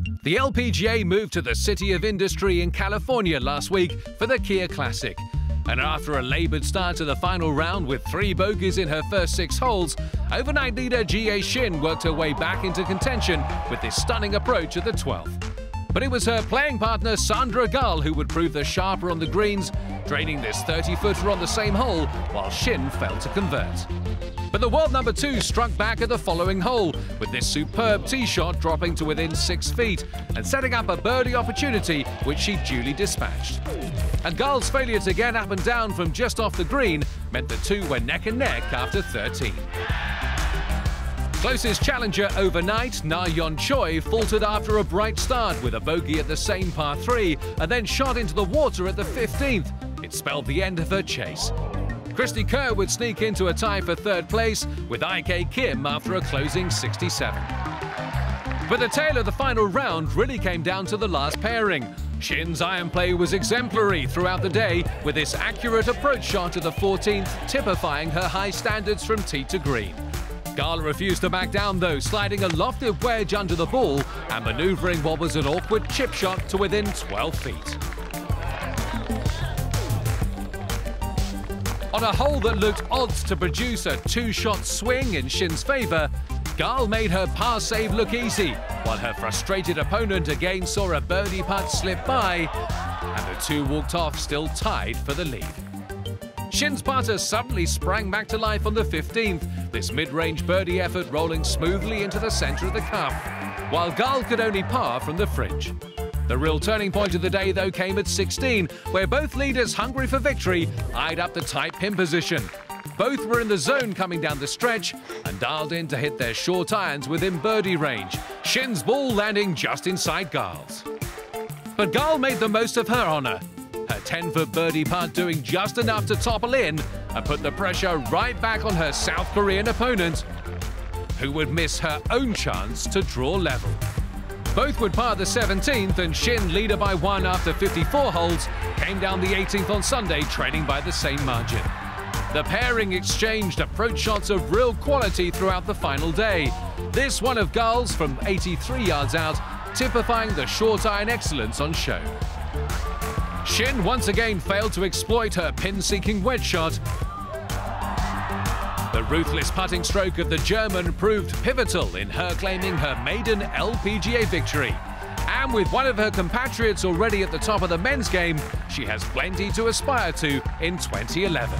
The LPGA moved to the City of Industry in California last week for the Kia Classic. And after a laboured start to the final round with 3 bogeys in her first 6 holes, overnight leader Jiyai Shin worked her way back into contention with this stunning approach at the 12th. But it was her playing partner Sandra who would prove the sharper on the greens, draining this 30-footer on the same hole while Shin failed to convert. But the world number 2 struck back at the following hole, with this superb tee shot dropping to within 6 feet and setting up a birdie opportunity which she duly dispatched. And Gall's failure to get up and down from just off the green meant the two were neck and neck after 13. Closest challenger overnight, Na Yeon Choi, faltered after a bright start with a bogey at the same par 3 and then shot into the water at the 15th. It spelled the end of her chase. Christy Kerr would sneak into a tie for 3rd place with IK Kim after a closing 67. But the tale of the final round really came down to the last pairing. Shin's iron play was exemplary throughout the day, with this accurate approach shot at the 14th typifying her high standards from tee to green. Gall refused to back down though, sliding a lofted wedge under the ball and manoeuvring what was an awkward chip shot to within 12 feet. On a hole that looked odds to produce a 2-shot swing in Shin's favour, Gall made her par save look easy, while her frustrated opponent again saw a birdie putt slip by, and the two walked off still tied for the lead. Shin's putter suddenly sprang back to life on the 15th, this mid-range birdie effort rolling smoothly into the centre of the cup, while Gall could only par from the fringe. The real turning point of the day, though, came at 16, where both leaders, hungry for victory, eyed up the tight pin position. Both were in the zone coming down the stretch and dialed in to hit their short irons within birdie range, Shin's ball landing just inside Gall's. But Gall made the most of her honour, her 10-foot birdie putt doing just enough to topple in and put the pressure right back on her South Korean opponent, who would miss her own chance to draw level. Both would par the 17th, and Shin, leader by 1 after 54 holes, came down the 18th on Sunday, trailing by the same margin. The pairing exchanged approach shots of real quality throughout the final day. This one of Gall's from 83 yards out, typifying the short iron excellence on show. Shin once again failed to exploit her pin-seeking wedge shot. The ruthless putting stroke of the German proved pivotal in her claiming her maiden LPGA victory. And with one of her compatriots already at the top of the men's game, she has plenty to aspire to in 2011.